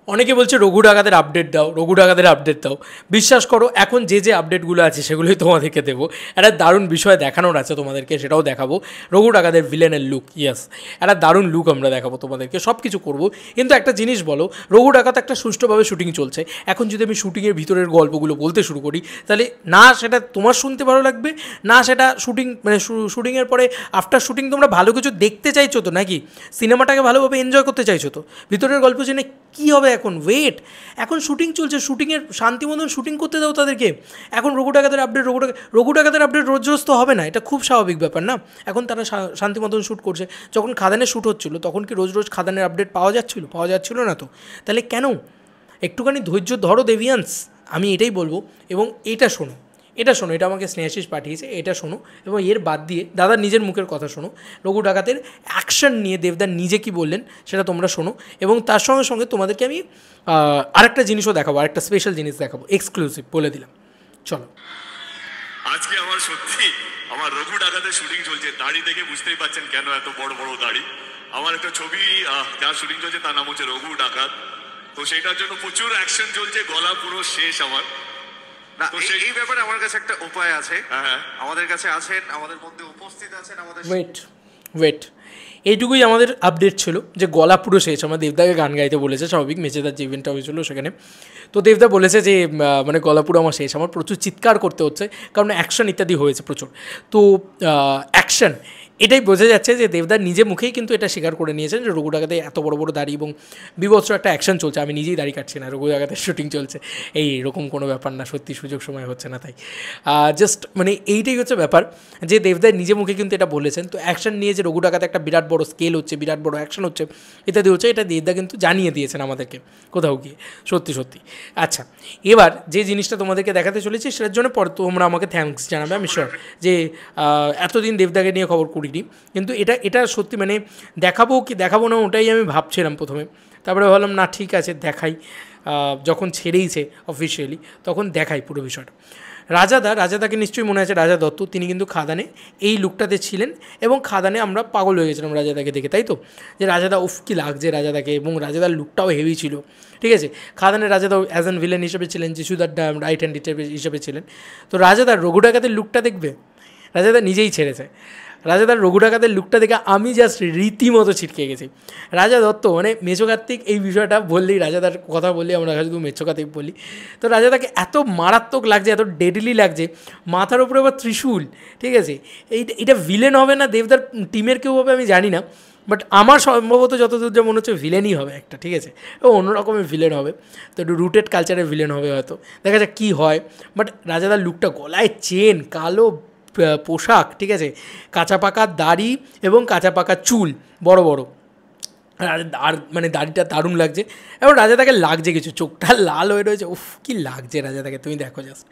অনেকে বলছে রঘু ডাকাতের আপডেট দাও, রঘু ডাকাতের আপডেট দাও। বিশ্বাস করো এখন যে আপডেটগুলো আছে সেগুলোই তোমাদেরকে দেবো। একটা দারুণ বিষয় দেখানোর আছে তোমাদেরকে, সেটাও দেখাবো। রঘু ডাকাতের ভিলেনের লুক, ইয়েস, একটা দারুণ লুক আমরা দেখাবো তোমাদেরকে, সব কিছু করবো। কিন্তু একটা জিনিস বলো, রঘু ডাকাত একটা সুষ্ঠুভাবে শুটিং চলছে, এখন যদি আমি শুটিংয়ের ভিতরের গল্পগুলো বলতে শুরু করি, তাহলে না সেটা তোমার শুনতে ভালো লাগবে, না সেটা শুটিং মানে শুটিংয়ের পরে আফটার শুটিং তোমরা ভালো কিছু দেখতে চাইছো তো, নাকি সিনেমাটাকে ভালোভাবে এনজয় করতে চাইছো তো? ভিতরের গল্প জেনে কী হবে? এখন ওয়েট, এখন শুটিং চলছে, শুটিংয়ের শান্তি মতন শুটিং করতে দাও তাদেরকে। এখন রঘু ডাকাতের আপডেট, রঘু ডাকাতের আপডেট রোজ রোজ তো হবে না, এটা খুব স্বাভাবিক ব্যাপার না। এখন তারা শান্তি মতন শ্যুট করছে। যখন খাদানে শ্যুট হচ্ছিলো তখন কি রোজ রোজ খাদানের আপডেট পাওয়া যাচ্ছিলো না তো? তাহলে কেন? একটুখানি ধৈর্য ধরো দেভিয়ান্স, আমি এটাই বলবো। এবং এটা শোনো, এটা আমাকে স্নেহাশিস পাঠিয়েছে, এটা শোনো। এবং এর বাদ দিয়ে দাদার নিজের মুখের কথা শোনো, রঘু ডাকাতের অ্যাকশন নিয়ে দেবদার নিজে কী বললেন সেটা তোমরা শোনো। এবং তার সঙ্গে সঙ্গে তোমাদেরকে আমি আরেকটা জিনিসও দেখাবো, আরেকটা স্পেশাল জিনিস দেখাবো, এক্সক্লুসিভ বলে দিলাম। চলো। আজকে আমার সত্যি আমার রঘু ডাকাতের শুটিং চলছে, দাড়ি দেখে বুঝতেই পারছেন কেন এত বড় বড় দাড়ি। আমার একটা ছবি যার শুটিং চলছে তার নাম হচ্ছে রঘু ডাকাত। তো সেটার জন্য প্রচুর অ্যাকশন চলছে, গলা পুরো শেষ আমার। এই ব্যাপারে আমার কাছে একটা উপায় আছে। আমাদের কাছে আছেন, আমাদের মধ্যে উপস্থিত আছেন আমাদের। ওয়েট এইটুকুই আমাদের আপডেট ছিল যে গলা পুরো শেষ। আমার দেবদাকে গান গাইতে বলেছে, স্বাভাবিক, মেচেদার যে ইভেন্টটা হয়েছিল সেখানে। তো দেবদা বলেছে যে মানে গলা পুরো আমার শেষ, আমার প্রচুর চিৎকার করতে হচ্ছে কারণ অ্যাকশন ইত্যাদি হয়েছে প্রচুর। তো অ্যাকশন, এটাই বোঝা যাচ্ছে যে দেবদার নিজে মুখেই কিন্তু এটা স্বীকার করে নিয়েছেন যে রঘু ডাকাতে এত বড় বড় দাড়ি এবং বিভৎস একটা অ্যাকশন চলছে। আমি নিজেই দাড়ি কাটছি না, রঘু ডাকাতের শুটিং চলছে, এইরকম কোনো ব্যাপার না, সত্যি সুযোগ সময় হচ্ছে না তাই। জাস্ট মানে এইটাই হচ্ছে ব্যাপার যে দেবদার নিজে মুখে কিন্তু এটা বলেছেন। তো অ্যাকশন নিয়ে যে রঘু ডাকাতে একটা বিরাট বড় স্কেল হচ্ছে, বিরাট বড় অ্যাকশন হচ্ছে ইত্যাদি হচ্ছে, এটা দেবদা কিন্তু জানিয়ে দিয়েছেন আমাদেরকে কোথাও গিয়ে, সত্যি। আচ্ছা, এবার যে জিনিসটা তোমাদেরকে দেখাতে চলেছি সেটার জন্য পর তোমরা আমাকে থ্যাঙ্কস জানাবে, আমি শিওর যে এতদিন দেবদাকে নিয়ে খবর করিনি। কিন্তু এটা সত্যি মানে দেখাবো কি দেখাবো না ওটাই আমি ভাবছিলাম প্রথমে, তারপরে ভাবলাম না ঠিক আছে দেখাই, যখন ছেড়েইছে অফিসিয়ালি তখন দেখাই পুরো বিষয়টা। রাজাদাকে নিশ্চয়ই মনে আছে, রাজা দত্ত, তিনি কিন্তু খাদানে এই লুকটাতে ছিলেন এবং খাদানে আমরা পাগল হয়ে গেছিলাম রাজাদাকে দেখে, তাই তো? যে রাজাদা উফ কি লাগছে রাজাদাকে, এবং রাজাদার লুকটাও হেভি ছিল, ঠিক আছে। খাদানে রাজাদা অ্যাজ অ্যান ভিলেন হিসেবে ছিলেন, যিশুদার রাইট হ্যান্ড হিসেবে ছিলেন। তো রাজাদার রঘু ডাকাতের লুকটা দেখবে, রাজাদা নিজেই ছেড়েছে। রাজাদার রঘু ডাকাতের লুকটা দেখে আমি জাস্ট রীতিমতো ছিটকে গেছি। রাজা দত্ত মানে মেছো কার্তিক, এই বিষয়টা বললেই রাজাদার কথা বললেই আমরা শুধু মেছো কার্তিক বলি। তো রাজাদাকে এত মারাত্মক লাগছে, এত ডেডলি লাগছে, মাথার উপরে আবার ত্রিশূল, ঠিক আছে। এইটা ভিলেন হবে না দেবদার টিমের কেউ হবে আমি জানি না, বাট আমার সম্ভবত যতদূর যা মনে হচ্ছে ভিলেনই হবে একটা, ঠিক আছে। ও অন্যরকমের ভিলেন হবে, তো একটু রুটেড কালচারের ভিলেন হবে হয়তো, দেখা যাক কী হয়। বাট রাজাদার লুকটা, গলায় চেন, কালো পোশাক, ঠিক আছে, কাঁচা পাকা দাড়ি এবং কাঁচা পাকা চুল বড় বড়, আর মানে দাড়িটা দারুণ লাগছে। এবং রাজাদাকে লাগছে কিছু, চোখটা লাল হয়ে রয়েছে, উফ কী লাগছে রাজাদাকে, তুমি দেখো জাস্ট।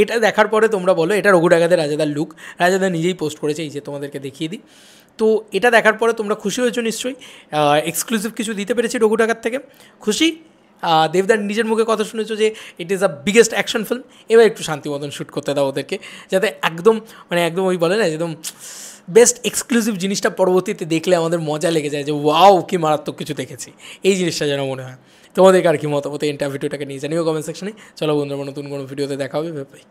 এটা দেখার পরে তোমরা বলো এটা রঘু ডাকাতের রাজাদার লুক। রাজাদা নিজেই পোস্ট করেছে, এই যে তোমাদেরকে দেখিয়ে দিই। তো এটা দেখার পরে তোমরা খুশি হয়েছো নিশ্চয়ই, এক্সক্লুসিভ কিছু দিতে পেরেছি রঘু ডাকাত থেকে, খুশি? দেবদার নিজের মুখে কথা শুনেছো যে it is the biggest action film. এবার একটু শান্তি মতন শ্যুট করতে দাও ওদেরকে, যাতে একদম ওই বলে না একদম বেস্ট এক্সক্লুসিভ জিনিসটা পরবর্তীতে দেখলে আমাদের মজা লেগে যায় যে ওয়াও কি মারাত্মক কিছু দেখেছি, এই জিনিসটা যেন মনে হয়। তোমাদেরকে আর কি মতামত এই ভিডিওটাকে নিয়ে জানিও কমেন্ট সেকশনে। চলো বন্ধুরা, নতুন কোনো ভিডিওতে দেখা হবে, বাই।